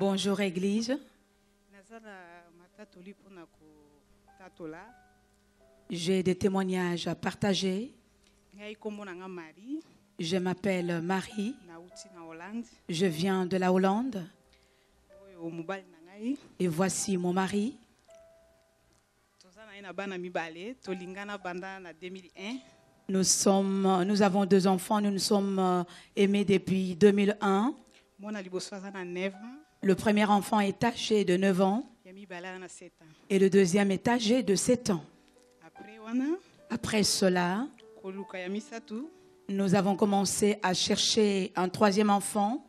Bonjour Église. J'ai des témoignages à partager. Je m'appelle Marie. Je viens de la Hollande. Et voici mon mari. Nous avons 2 enfants. Nous nous sommes aimés depuis 2001. Le premier enfant est âgé de 9 ans. Et le deuxième est âgé de 7 ans. Après cela, nous avons commencé à chercher un 3e enfant.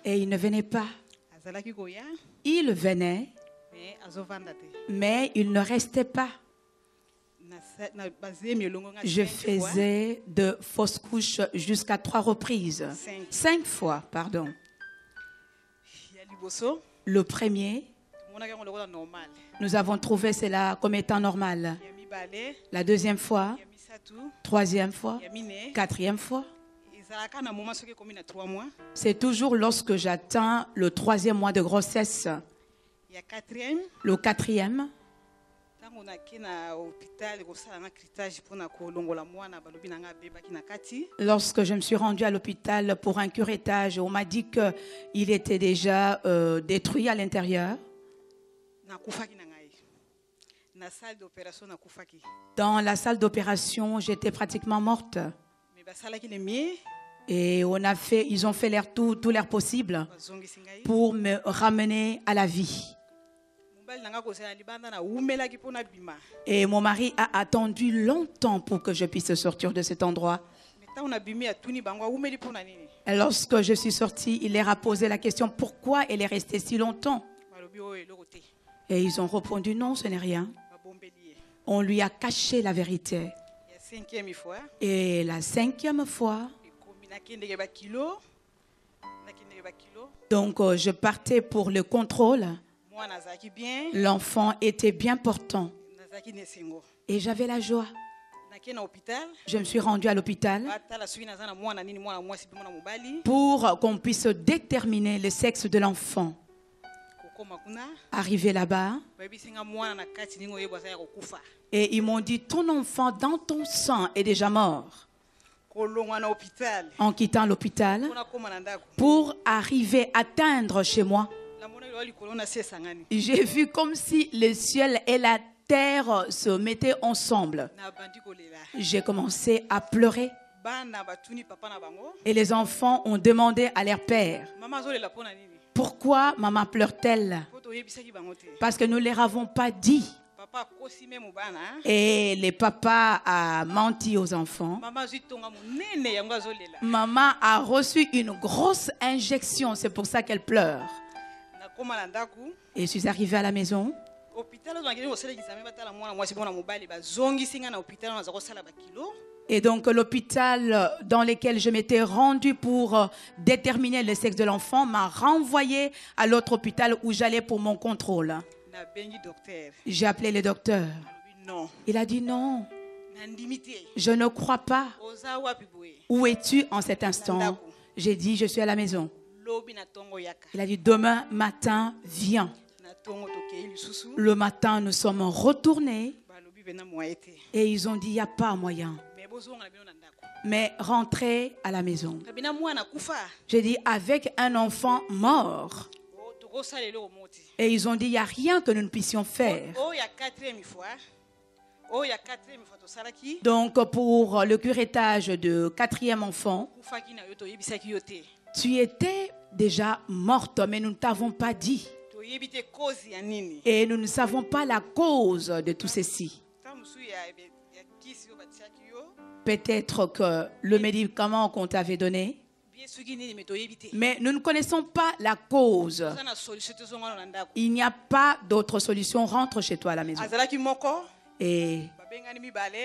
Et il ne venait pas. Il venait, mais il ne restait pas. Je faisais de fausses couches jusqu'à 3 reprises. 5 fois, pardon. Le premier, nous avons trouvé cela comme étant normal. La 2e fois, 3e fois, 4e fois. C'est toujours lorsque j'atteins le 3e mois de grossesse. Le 4e, lorsque je me suis rendue à l'hôpital pour un curettage, on m'a dit qu'il était déjà détruit à l'intérieur. Dans la salle d'opération, j'étais pratiquement morte. Et ils ont fait tout l'air possible pour me ramener à la vie. Et mon mari a attendu longtemps pour que je puisse sortir de cet endroit. Et lorsque je suis sortie, il leur a posé la question pourquoi elle est restée si longtemps. Et ils ont répondu non, ce n'est rien. On lui a caché la vérité. Et la 5e fois, donc je partais pour le contrôle. L'enfant était bien portant. Et j'avais la joie. Je me suis rendue à l'hôpital pour qu'on puisse déterminer le sexe de l'enfant. Arrivé là-bas, et ils m'ont dit, ton enfant dans ton sang est déjà mort. En quittant l'hôpital, pour arriver à atteindre chez moi, j'ai vu comme si le ciel et la terre se mettaient ensemble. J'ai commencé à pleurer. Et les enfants ont demandé à leur père, pourquoi maman pleure-t-elle? Parce que nous ne leur avons pas dit. Et le papa a menti aux enfants. Maman a reçu une grosse injection, c'est pour ça qu'elle pleure. Et je suis arrivée à la maison. Et donc l'hôpital dans lequel je m'étais rendue pour déterminer le sexe de l'enfant m'a renvoyée à l'autre hôpital où j'allais pour mon contrôle. J'ai appelé le docteur. Il a dit non. Je ne crois pas. Où es-tu en cet instant? J'ai dit je suis à la maison. Il a dit demain matin viens. Le matin nous sommes retournés et ils ont dit il n'y a pas moyen. Mais rentrez à la maison. J'ai dit avec un enfant mort. Et ils ont dit il n'y a rien que nous ne puissions faire. Donc pour le curettage de 4e enfant, tu étais déjà morte, mais nous ne t'avons pas dit. Et nous ne savons pas la cause de tout ceci. Peut-être que le médicament qu'on t'avait donné, mais nous ne connaissons pas la cause. Il n'y a pas d'autre solution. Rentre chez toi à la maison. Et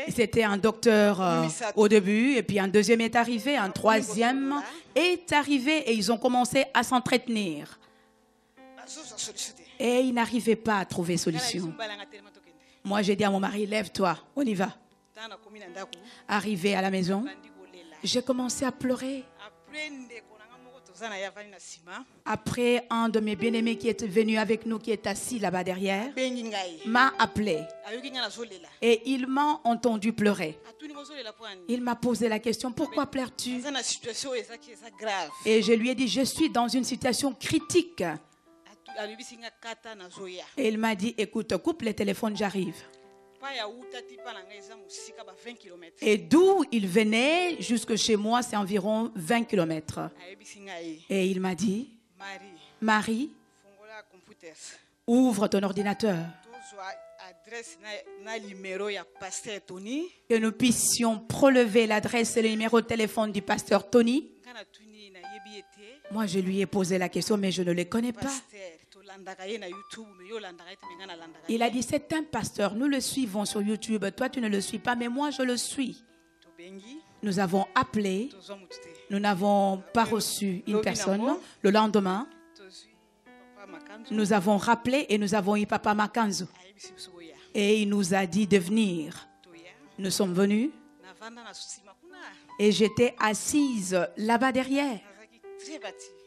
c'était un docteur au début, et puis un deuxième est arrivé, un 3e est arrivé, et ils ont commencé à s'entretenir. Et ils n'arrivaient pas à trouver solution. Moi, j'ai dit à mon mari, lève-toi, on y va. Arrivé à la maison, j'ai commencé à pleurer. Après, un de mes bien-aimés qui est venu avec nous, qui est assis là-bas derrière, m'a appelé. Et il m'a entendu pleurer. Il m'a posé la question, pourquoi pleures-tu? Et je lui ai dit, je suis dans une situation critique. Et il m'a dit, écoute, coupe les téléphones, j'arrive. Et d'où il venait jusque chez moi, c'est environ 20 km. Et il m'a dit, Marie, ouvre ton ordinateur. Que nous puissions prélever l'adresse et le numéro de téléphone du pasteur Tony. Moi, je lui ai posé la question, mais je ne le connais pas. Il a dit, c'est un pasteur, nous le suivons sur YouTube. Toi, tu ne le suis pas, mais moi, je le suis. Nous avons appelé, nous n'avons pas reçu une personne. Le lendemain, nous avons rappelé et nous avons eu Papa Makanzo. Et il nous a dit de venir. Nous sommes venus et j'étais assise là-bas derrière.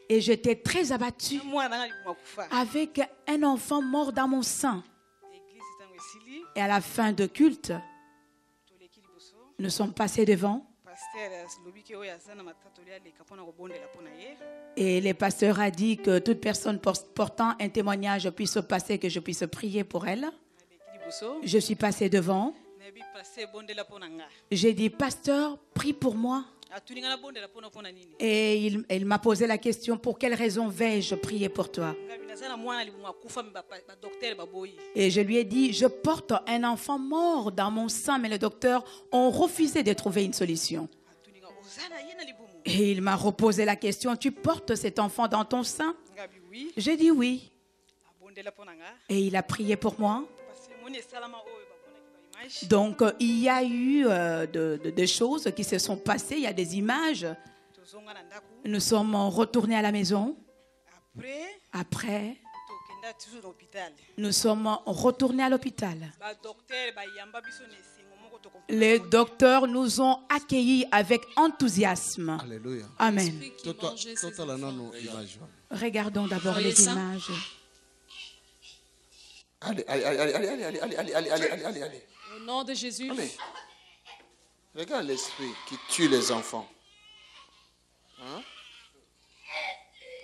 Et j'étais très abattue avec un enfant mort dans mon sein. Et à la fin de culte, nous sommes passés devant. Et le pasteur a dit que toute personne portant un témoignage puisse passer, que je puisse prier pour elle. Je suis passée devant. J'ai dit, pasteur, prie pour moi. Et il m'a posé la question, pour quelle raison vais-je prier pour toi? Et je lui ai dit, je porte un enfant mort dans mon sein, mais les docteurs ont refusé de trouver une solution. Et il m'a reposé la question, tu portes cet enfant dans ton sein? J'ai dit oui. Et il a prié pour moi. Donc, il y a eu des choses qui se sont passées, il y a des images. Nous sommes retournés à la maison. Après, nous sommes retournés à l'hôpital. Les docteurs nous ont accueillis avec enthousiasme. Alléluia. Amen. Regardons d'abord les images. Allez, allez, allez, allez, allez, allez, allez, allez, allez, allez, allez. Au nom de Jésus. Allez. Regarde l'esprit qui tue les enfants. Hein?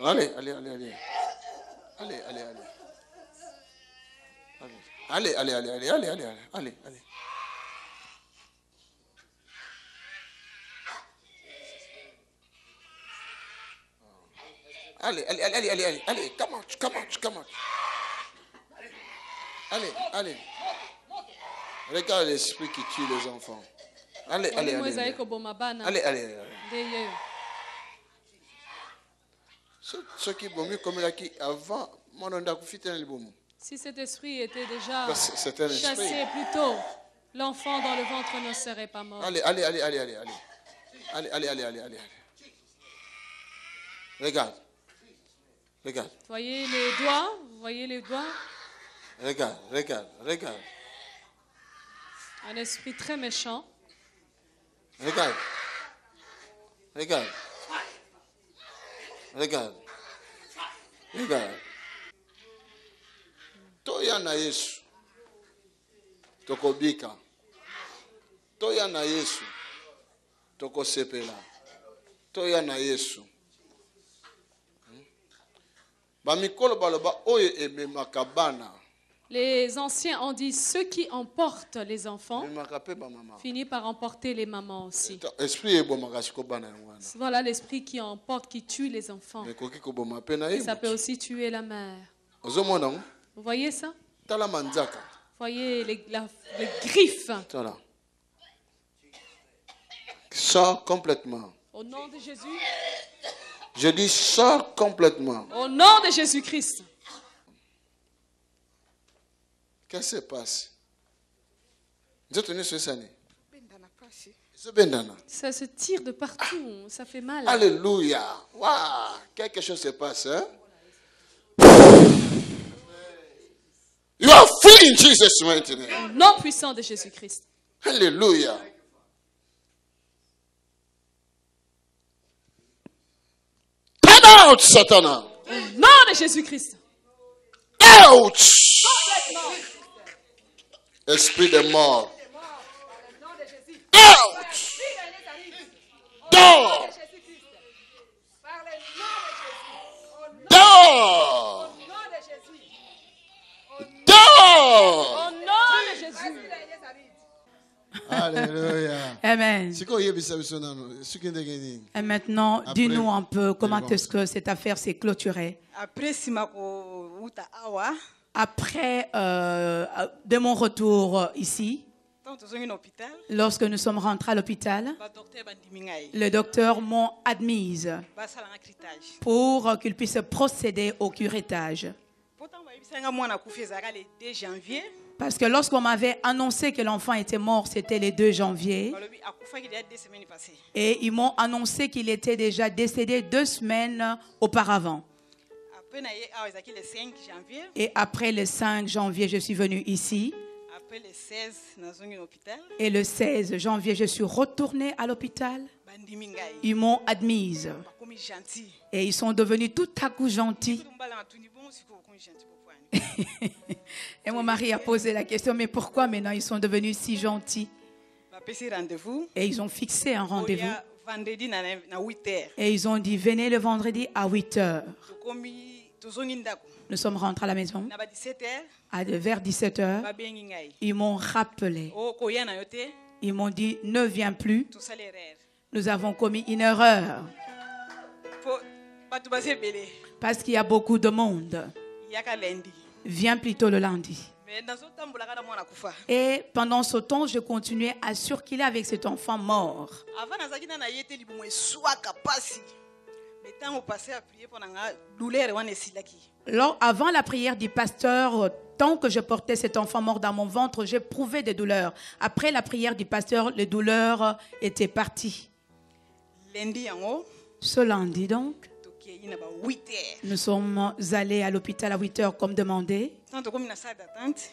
Allez, allez, allez, allez. Allez, allez, allez. Allez, allez, allez, allez, allez, allez, allez, allez. Allez, allez, allez, allez, allez, allez, come on, come on, come on. Allez, allez. Regarde l'esprit qui tue les enfants. Allez, allez, allez. Allez, allez, allez. Ce qui est bon mieux comme là qui avant, mon nom d'Akufite le bon. Si cet esprit était déjà chassé esprit. plus tôt, l'enfant dans le ventre ne serait pas mort. Allez, allez, allez, allez, allez, allez. Allez, allez, allez, allez, allez. Regarde. Regarde. Voyez les doigts, vous voyez les doigts. Regarde, regarde, regarde. Un esprit très méchant. Regarde. Regarde. Regarde. Regarde. Toya na Yesu. Tokobika. Toya na Yesu. Tokosepela. Toya na Yesu. Bamikolo baloba oye ebe makabana. Les anciens ont dit, ceux qui emportent les enfants finissent par emporter les mamans aussi. Voilà l'esprit qui emporte, qui tue les enfants. Et ça peut aussi tuer la mère. Vous voyez ça? Vous voyez les griffes. Sors complètement. Au nom de Jésus. Je dis sors complètement. Au nom de Jésus-Christ. Qu'est-ce qui se passe? Ça se tire de partout, ça fait mal. Alléluia. Wow. Quelque chose se passe. Hein? You are free in Jesus' mighty name. Au nom puissant de Jésus-Christ. Alléluia. Out, Satan. Au nom de Jésus-Christ. Out. Esprit de mort. Out. Dors. Dors. Dors. Au nom de Jésus. Alléluia. Amen. Et maintenant, dis-nous un peu comment est-ce que cette affaire s'est clôturée. Après, de mon retour ici, lorsque nous sommes rentrés à l'hôpital, le docteur m'a admise pour qu'il puisse procéder au curettage. Parce que lorsqu'on m'avait annoncé que l'enfant était mort, c'était le 2 janvier. Et ils m'ont annoncé qu'il était déjà décédé 2 semaines auparavant. Et après le 5 janvier, je suis venue ici. Et le 16 janvier, je suis retournée à l'hôpital. Ils m'ont admise. Et ils sont devenus tout à coup gentils. Et mon mari a posé la question, mais pourquoi maintenant ils sont devenus si gentils? Et ils ont fixé un rendez-vous. Et ils ont dit, venez le vendredi à 8h. Nous sommes rentrés à la maison. Vers 17h, ils m'ont rappelé. Ils m'ont dit, ne viens plus. Nous avons commis une erreur. Parce qu'il y a beaucoup de monde. Viens plutôt le lundi. Et pendant ce temps, je continuais à circuler avec cet enfant mort. Avant la prière du pasteur, tant que je portais cet enfant mort dans mon ventre, j'éprouvais des douleurs. Après la prière du pasteur, les douleurs étaient parties. Ce lundi donc, nous sommes allés à l'hôpital à 8h comme demandé.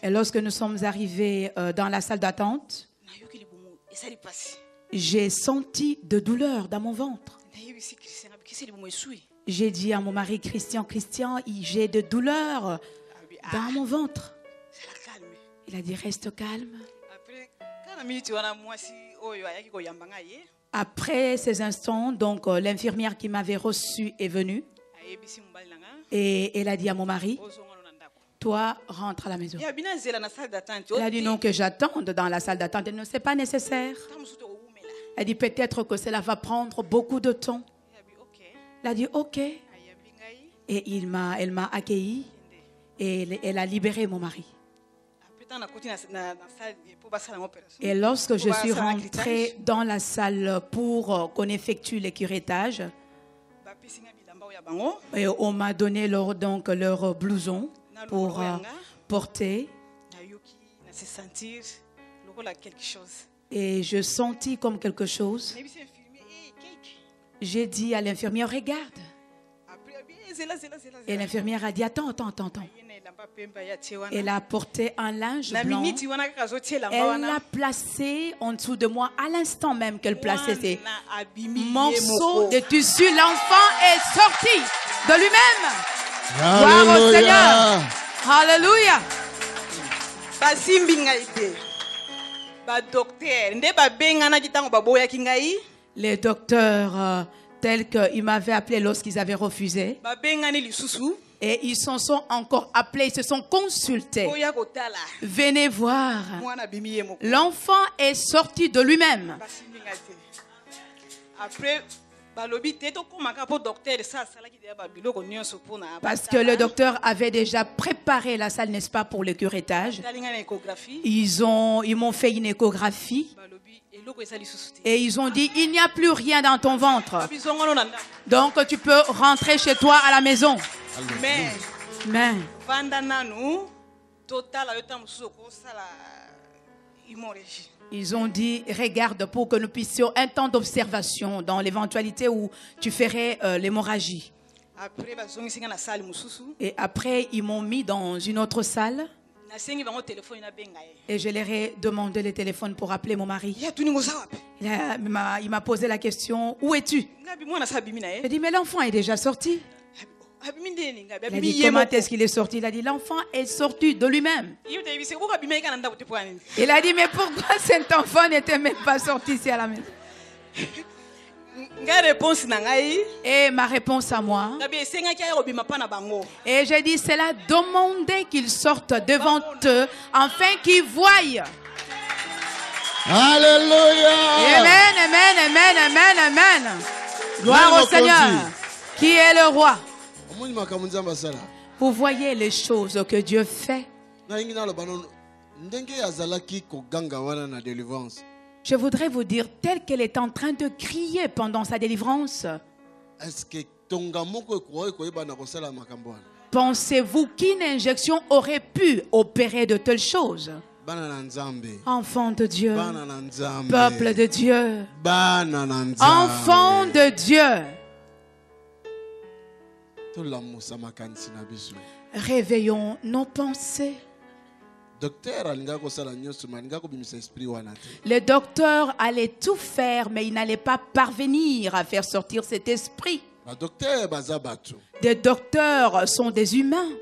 Et lorsque nous sommes arrivés dans la salle d'attente, j'ai senti de douleur dans mon ventre. J'ai dit à mon mari, Christian, j'ai de douleur dans mon ventre. Il a dit, reste calme. Après ces instants, donc l'infirmière qui m'avait reçu est venue et elle a dit à mon mari, toi, rentre à la maison. Elle a dit non, que j'attende dans la salle d'attente. Elle ne c'est pas nécessaire. Elle a dit peut-être que cela va prendre beaucoup de temps. Elle a dit ok. Et elle m'a accueilli et elle a libéré mon mari. Et lorsque je suis rentrée dans la salle pour qu'on effectue les curettages, et on m'a donné leur blouson pour porter. Et je sentis comme quelque chose. J'ai dit à l'infirmière, regarde. Et l'infirmière a dit, attends. Elle a porté un linge blanc. Elle l'a placé en dessous de moi à l'instant même qu'elle plaçait ces morceaux de tissu. L'enfant est sorti de lui-même. Gloire au Seigneur. Alléluia. Les docteurs tels qu'ils m'avaient appelé lorsqu'ils avaient refusé. Et ils se sont encore appelés, ils se sont consultés. Venez voir. L'enfant est sorti de lui-même. Parce que le docteur avait déjà préparé la salle, n'est-ce pas, pour le curettage. Ils m'ont fait une échographie. Et ils ont dit, il n'y a plus rien dans ton ventre. Donc tu peux rentrer chez toi à la maison. Mais ils ont dit, regarde, pour que nous puissions un temps d'observation dans l'éventualité où tu ferais l'hémorragie. Et après, ils m'ont mis dans une autre salle. Et je leur ai demandé le téléphone pour appeler mon mari. Il m'a posé la question, où es-tu? J'ai dit, mais l'enfant est déjà sorti. Il a dit, comment est-ce qu'il est sorti? Il a dit, l'enfant est sorti de lui-même. Il a dit, mais pourquoi cet enfant n'était même pas sorti ici à la maison? Et ma réponse à moi, et j'ai dit, c'est là demander qu'ils sortent devant eux afin qu'ils voient. Alléluia. Amen, amen, amen, amen, amen. Gloire au Seigneur, qui est le roi. Vous voyez les choses que Dieu fait. Je voudrais vous dire, telle qu'elle est en train de crier pendant sa délivrance. Pensez-vous qu'une injection aurait pu opérer de telles choses? Enfants de Dieu, peuple de Dieu, enfants de Dieu, réveillons nos pensées. Le docteur allait tout faire, mais il n'allait pas parvenir à faire sortir cet esprit. Des docteurs sont des humains.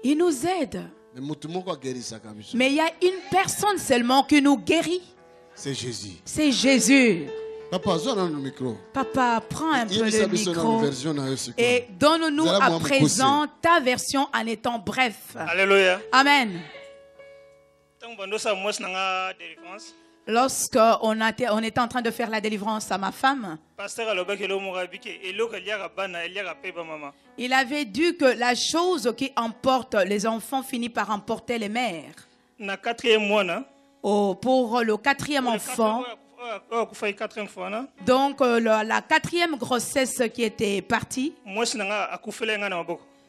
Ils nous aident. Mais il y a une personne seulement qui nous guérit. C'est Jésus. C'est Jésus. Papa, prends un peu le micro et donne-nous à présent ta version en étant bref. Alléluia. Amen. Lorsqu'on était en train de faire la délivrance à ma femme, il avait dit que la chose qui emporte les enfants finit par emporter les mères. Pour le quatrième enfant, donc la quatrième grossesse qui était partie,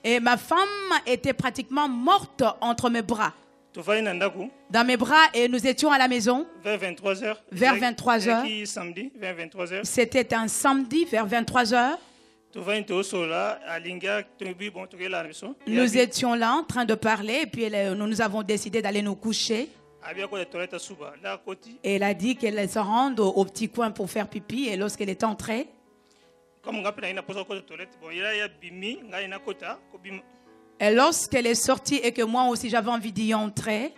et ma femme était pratiquement morte entre mes bras. Dans mes bras, et nous étions à la maison vers 23h. Vers 23h. C'était un samedi vers 23h. Nous étions là en train de parler et puis nous avons décidé d'aller nous coucher. Et elle a dit qu'elle se rende au petit coin pour faire pipi, et lorsqu'elle est entrée, et lorsqu'elle est sortie et que moi aussi j'avais envie d'y entrer,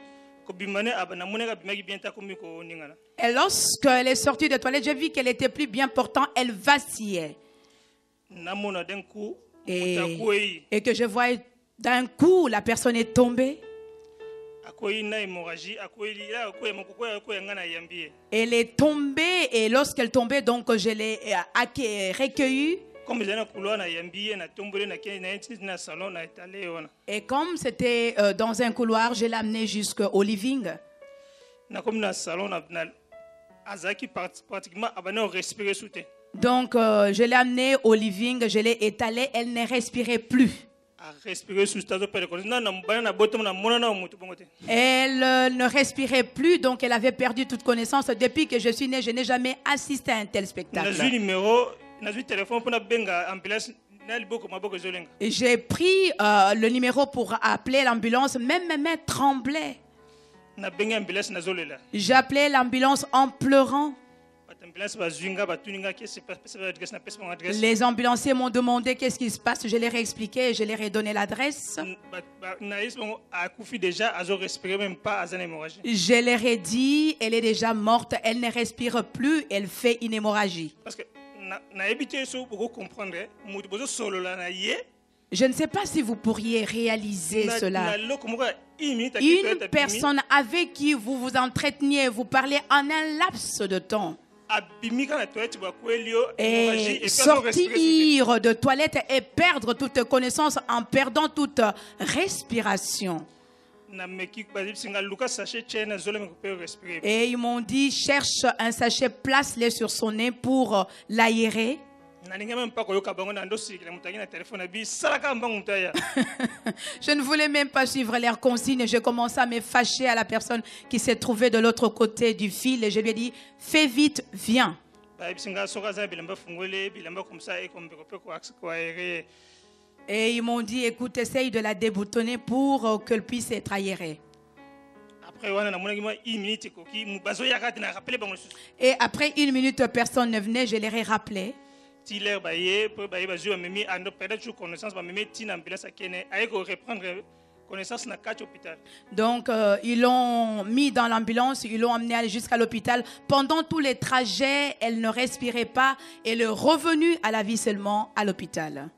et lorsqu'elle est sortie des toilettes, j'ai vu qu'elle était plus bien portant, elle vacillait. Et que je voyais d'un coup la personne est tombée. Elle est tombée, et lorsqu'elle tombait, donc je l'ai recueillie. Et comme c'était dans un couloir, je l'ai amenée jusqu'au living. Donc je l'ai amenée au living, je l'ai étalée, elle ne respirait plus. Elle ne respirait plus, donc elle avait perdu toute connaissance. Depuis que je suis née, je n'ai jamais assisté à un tel spectacle. J'ai pris le numéro pour appeler l'ambulance, même mes mains tremblaient. J'ai appelé l'ambulance en pleurant. Les ambulanciers m'ont demandé qu'est-ce qui se passe. Je leur ai expliqué et je leur ai donné l'adresse. Je leur ai dit, elle est déjà morte, elle ne respire plus, elle fait une hémorragie. Je ne sais pas si vous pourriez réaliser cela. Une personne avec qui vous vous entreteniez, vous parlez en un laps de temps. Et sortir de toilette et perdre toute connaissance en perdant toute respiration. Et ils m'ont dit, cherche un sachet, place-le sur son nez pour l'aérer. Je ne voulais même pas suivre leurs consignes. J'ai commencé à me fâcher à la personne qui s'est trouvée de l'autre côté du fil. Et je lui ai dit, fais vite, viens. Et ils m'ont dit, écoute, essaye de la déboutonner pour qu'elle puisse être aérée. Et après 1 minute, personne ne venait, je leur ai rappelé. Donc, ils l'ont mis dans l'ambulance, ils l'ont emmené jusqu'à l'hôpital. Pendant tous les trajets, elle ne respirait pas. Elle est revenue à la vie seulement à l'hôpital.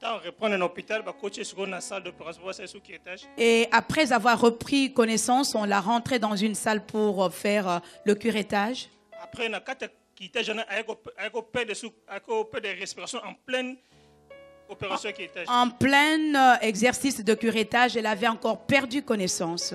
Et après avoir repris connaissance, on l'a rentrée dans une salle pour faire le curettage. Après, en plein exercice de curettage, elle avait encore perdu connaissance.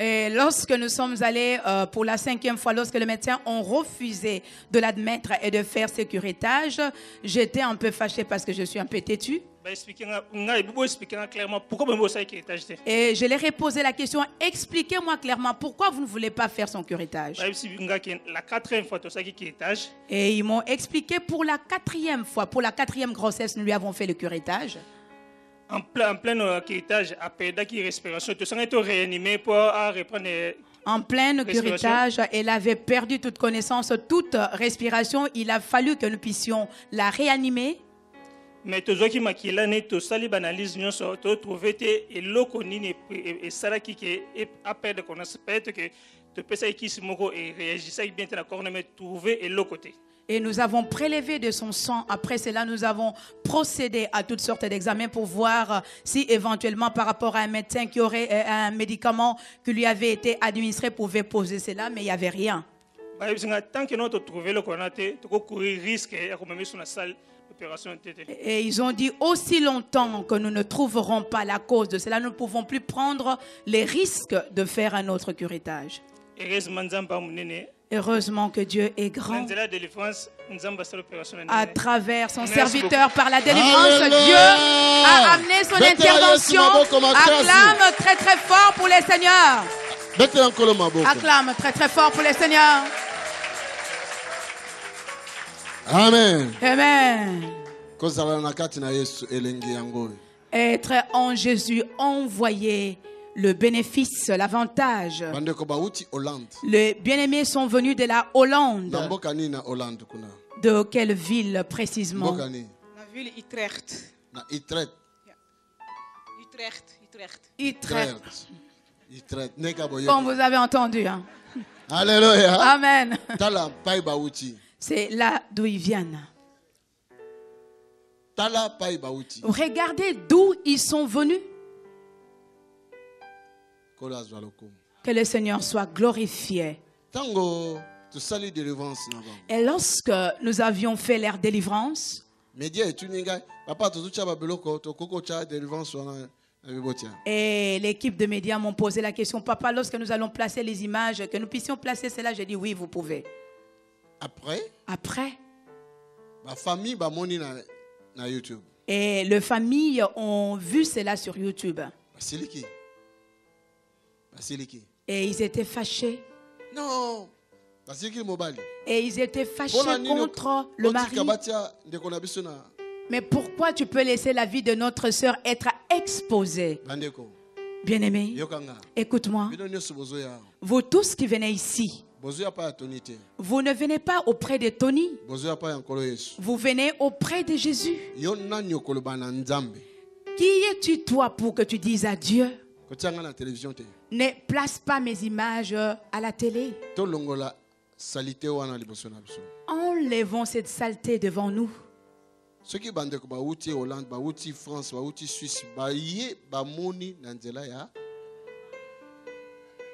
Et lorsque nous sommes allés pour la 5e fois, lorsque les médecins ont refusé de l'admettre et de faire ce curettage, j'étais un peu fâchée parce que je suis un peu têtue. Et je leur ai posé la question, expliquez-moi clairement pourquoi vous ne voulez pas faire son curettage. Et ils m'ont expliqué pour la 4e fois, pour la 4e grossesse, nous lui avons fait le curettage. En plein curettage, en plein curettage, elle avait perdu toute connaissance, toute respiration. Il a fallu que nous puissions la réanimer. Mais tout ce qui m'a dit, tout ça, les banalises, nous sommes trouvés et l'oconi et ça qui est à perdre connaissance. Peut-être que tu peux ça qui se moque et réagissait bien à la corne, mais trouver et l'autre côté. Et nous avons prélevé de son sang. Après cela, nous avons procédé à toutes sortes d'examens pour voir si éventuellement par rapport à un médecin qui aurait un médicament qui lui avait été administré pouvait poser cela, mais il n'y avait rien. Tant que nous trouvons le conaté, tu peux courir risque à même sur la salle d'opération. Et ils ont dit aussi longtemps que nous ne trouverons pas la cause de cela, nous ne pouvons plus prendre les risques de faire un autre curettage. Heureusement que Dieu est grand. À travers son serviteur, par la délivrance, Dieu a amené son intervention. Acclame très très fort pour les seigneurs. Acclame très très fort pour les seigneurs. Amen. Amen. Être en Jésus envoyé. Le bénéfice, l'avantage. Les bien-aimés sont venus de la Hollande. De quelle ville précisément? La ville Utrecht. Utrecht. Comme vous avez entendu. Hein? Alléluia. Amen. C'est là d'où ils viennent. Regardez d'où ils sont venus. Que le Seigneur soit glorifié. Et lorsque nous avions fait leur délivrance, et l'équipe de médias m'ont posé la question, papa, lorsque nous allons placer les images, que nous puissions placer cela, j'ai dit oui, vous pouvez. Après, et les familles ont vu cela sur YouTube. Et ils étaient fâchés. Non. Et ils étaient fâchés contre le mari. Mais pourquoi tu peux laisser la vie de notre sœur être exposée? Bien-aimé, écoute-moi. Vous tous qui venez ici, vous ne venez pas auprès de Tony. Vous venez auprès de Jésus. Qui es-tu toi pour que tu dises à Dieu? Ne place pas mes images à la télé. Enlevons cette saleté devant nous.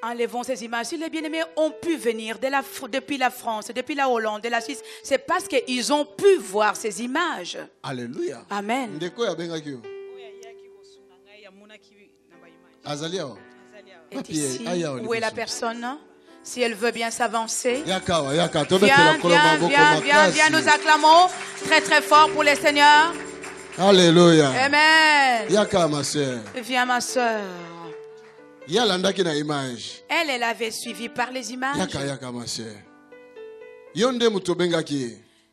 Enlevons ces images. Si les bien-aimés ont pu venir depuis la France, depuis la Hollande, de la Suisse, c'est parce qu'ils ont pu voir ces images. Alléluia. Amen. Est ici. Où est la personne? Si elle veut bien s'avancer. Viens, nous acclamons très très fort pour les seigneurs. Alléluia. Amen. Ma soeur. Viens, ma soeur. Elle avait suivi par les images. Ma soeur.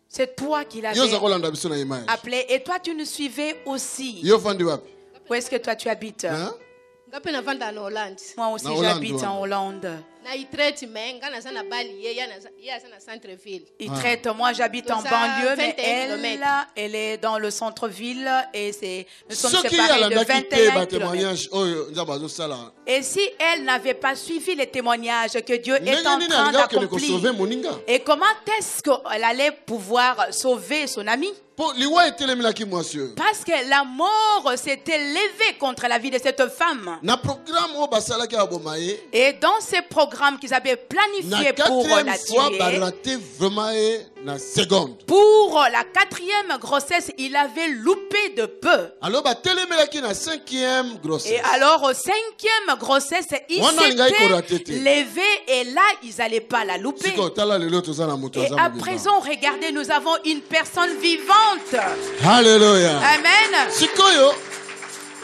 C'est toi qui l'avais appelé. Et toi, tu nous suivais aussi. Où est-ce que toi, tu habites? Moi aussi, j'habite en Hollande. Il traite, moi j'habite en banlieue, mais elle est dans le centre-ville et nous sommes séparés de 21 km. Et si elle n'avait pas suivi les témoignages que Dieu est en train d'accomplir, et comment est-ce qu'elle allait pouvoir sauver son ami? Parce que la mort s'était levée contre la vie de cette femme. Et dans ces programmes qu'ils avaient planifiés pour la tuer, pour la 4e grossesse, il avait loupé de peu. Et alors, au 5e grossesse, il s'était levé et là, ils n'allaient pas la louper. Et à présent, regardez, nous avons une personne vivante. Alléluia. Amen.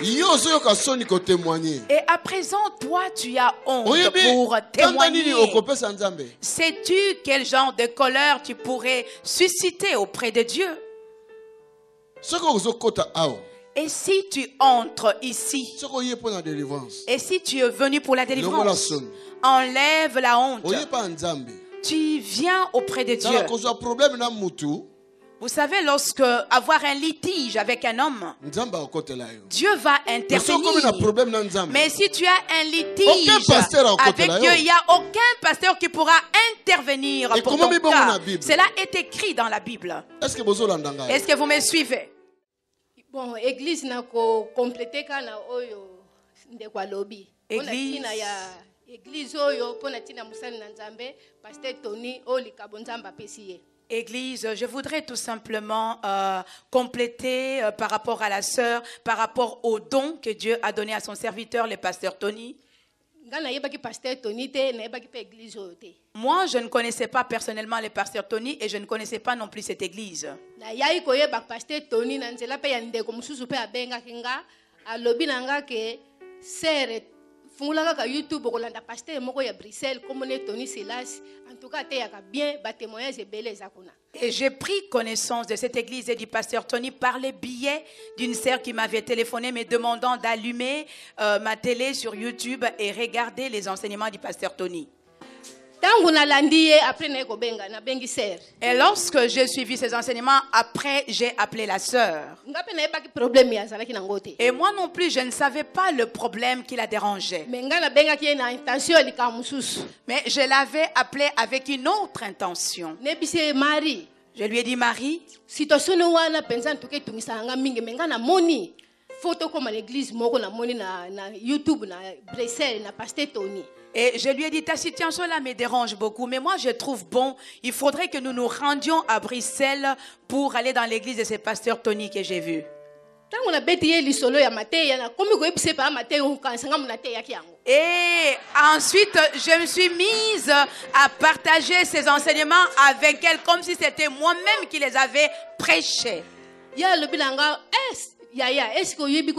Et à présent, toi, tu as honte pour témoigner. Sais-tu quel genre de colère tu pourrais susciter auprès de Dieu? Et si tu entres ici, et si tu es venu pour la délivrance, enlève la honte. Tu viens auprès de Dieu. Vous savez, lorsque avoir un litige avec un homme, Dieu va intervenir. Mais si tu as un litige avec Dieu, il n'y a aucun pasteur qui pourra intervenir pour ton cas. Cela est écrit dans la Bible. Est-ce que vous me suivez? Bon, église n'a complété kana oyo ndekwa lobby. Église oyo pona tina musani na Nzambe, pasteur Tony oli kabonzamba pesiye. Église, je voudrais tout simplement compléter par rapport à la sœur, par rapport au don que Dieu a donné à son serviteur, le pasteur Tony. Moi, je ne connaissais pas personnellement le pasteur Tony et je ne connaissais pas non plus cette église. Fungulaka YouTube kolanda pasteur moko ya Bruxelles comme ne Tony Silas en tout cas teyaka bien ba témoignage ebele zakuna. Et j'ai pris connaissance de cette église et du pasteur Tony par le biais d'une sœur qui m'avait téléphoné me demandant d'allumer ma télé sur YouTube et regarder les enseignements du pasteur Tony. Et lorsque j'ai suivi ces enseignements, après j'ai appelé la sœur. Et moi non plus, je ne savais pas le problème qui la dérangeait. Mais je l'avais appelé avec une autre intention. Je lui ai dit, Marie, et je lui ai dit, ta situation là me dérange beaucoup, mais moi je trouve bon, il faudrait que nous nous rendions à Bruxelles pour aller dans l'église de ce pasteur Tony que j'ai vu. Et ensuite, je me suis mise à partager ces enseignements avec elle comme si c'était moi-même qui les avais prêchés. Est-ce que vous avez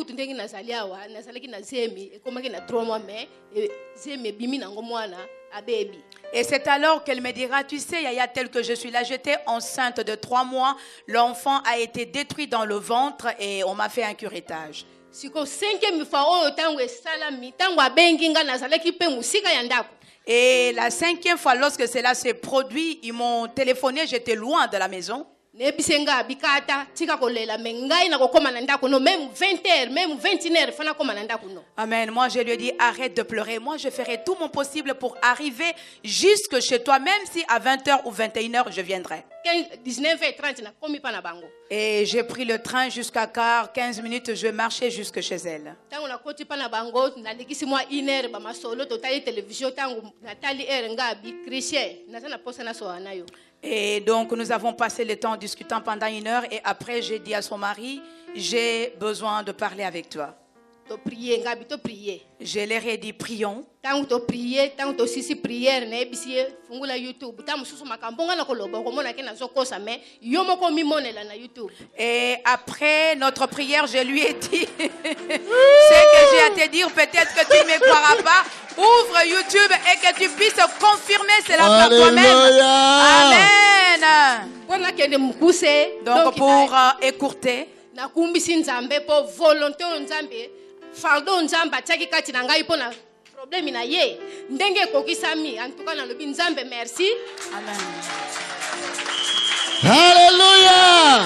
et c'est alors qu'elle me dira, tu sais, Yaya, tel que je suis là, j'étais enceinte de 3 mois, l'enfant a été détruit dans le ventre et on m'a fait un curettage. Et la 5e fois, lorsque cela s'est produit, ils m'ont téléphoné, j'étais loin de la maison. Même 20 heures, même 21 heures, Amen. Moi, je lui ai dit, arrête de pleurer. Moi, je ferai tout mon possible pour arriver jusque chez toi, même si à 20h ou 21h, je viendrai. 19h30, et j'ai pris le train jusqu'à 15 minutes, je marchais jusque chez elle. Et donc nous avons passé le temps en discutant pendant 1 heure et après j'ai dit à son mari, j'ai besoin de parler avec toi. Je leur ai dit, prions. Et après notre prière, je lui ai dit, ce que j'ai à te dire, peut-être que tu ne me croiras pas. Ouvre YouTube et que tu puisses confirmer cela par toi-même. Amen. Donc pour écourter, problème na ye ndenge kokisami en tout cas na lobi nzambe merci. Amen. Alléluia.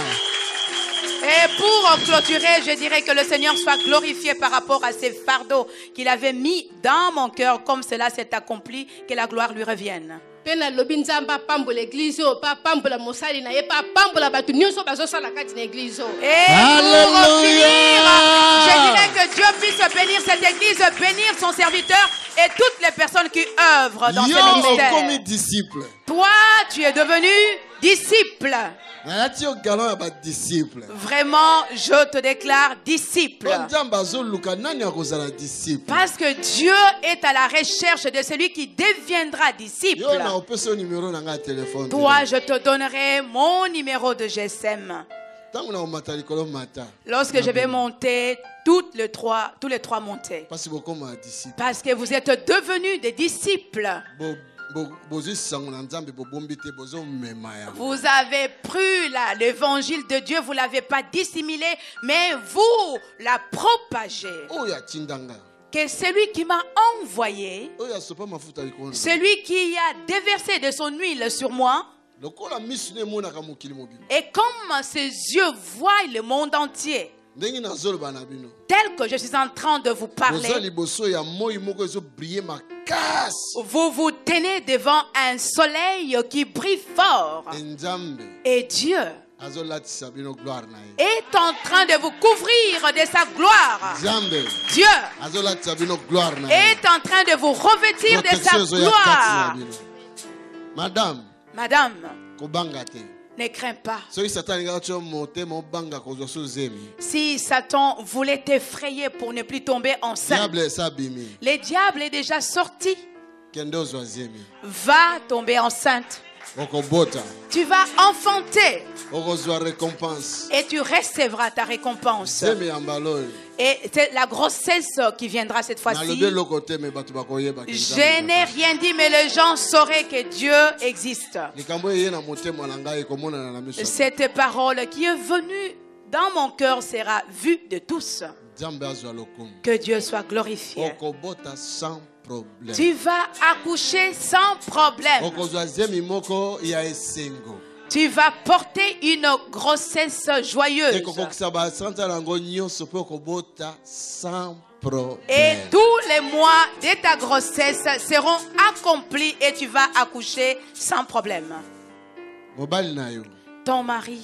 Et pour clôturer, je dirais que le Seigneur soit glorifié par rapport à ces fardeaux qu'il avait mis dans mon cœur, comme cela s'est accompli, que la gloire lui revienne. Et pour finir, je dirais que Dieu puisse bénir cette église, bénir son serviteur et toutes les personnes qui œuvrent dans ce ministère. Toi, tu es devenu disciple. Vraiment, je te déclare disciple. Parce que Dieu est à la recherche de celui qui deviendra disciple. Toi, je te donnerai mon numéro de GSM. Lorsque je vais monter, tous les trois montées. Parce que vous êtes devenus des disciples. Vous avez pris l'évangile de Dieu, vous ne l'avez pas dissimulé, mais vous la propagez. Que celui qui m'a envoyé, celui qui a déversé de son huile sur moi, et comme ses yeux voient le monde entier, tel que je suis en train de vous parler, vous vous tenez devant un soleil qui brille fort. Et Dieu est en train de vous couvrir de sa gloire. Dieu est en train de vous revêtir de sa gloire. Madame, ne crains pas. Si Satan voulait t'effrayer pour ne plus tomber enceinte, le diable est déjà sorti. Va tomber enceinte. Tu vas enfanter. Et tu recevras ta récompense. Et c'est la grossesse qui viendra cette fois-ci. Je n'ai rien dit, mais les gens sauraient que Dieu existe. Cette parole qui est venue dans mon cœur sera vue de tous. Que Dieu soit glorifié. Tu vas accoucher sans problème. Tu vas porter une grossesse joyeuse. Et tous les mois de ta grossesse seront accomplis et tu vas accoucher sans problème. Ton mari,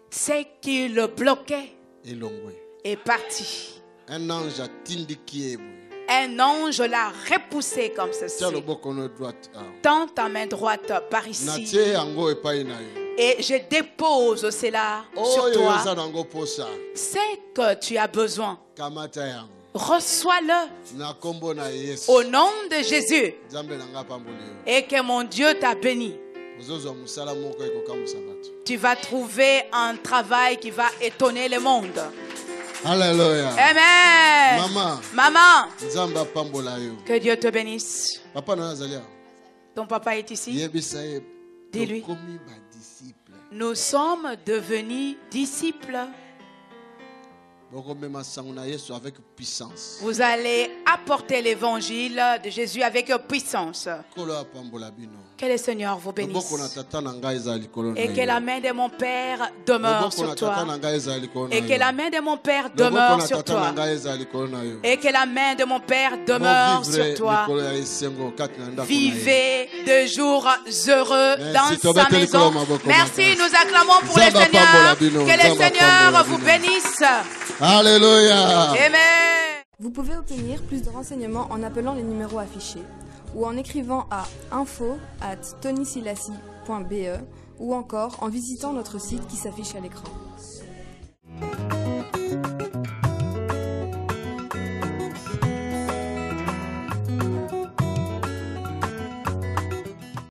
c'est qui le bloquait, est parti. Un ange l'a repoussé comme ceci. Tends ta main droite par ici. Et je dépose cela sur toi. C'est que tu as besoin. Reçois-le au nom de Jésus. Et que mon Dieu t'a béni. Tu vas trouver un travail qui va étonner le monde. Alléluia. Amen. Maman. Que Dieu te bénisse. Ton papa est ici. Dis-lui. Nous sommes devenus disciples. Vous allez apporter l'évangile de Jésus avec puissance. Que le Seigneur vous bénisse. Et que la main de mon Père demeure sur toi. Et que la main de mon Père demeure sur toi. Et que la main de mon Père demeure sur toi. Vivez de jours heureux dans sa maison. Merci, nous acclamons pour le Seigneur. Que le Seigneur vous bénisse. Alléluia. Amen. Vous pouvez obtenir plus de renseignements en appelant les numéros affichés ou en écrivant à info@tonysilassi.be ou encore en visitant notre site qui s'affiche à l'écran.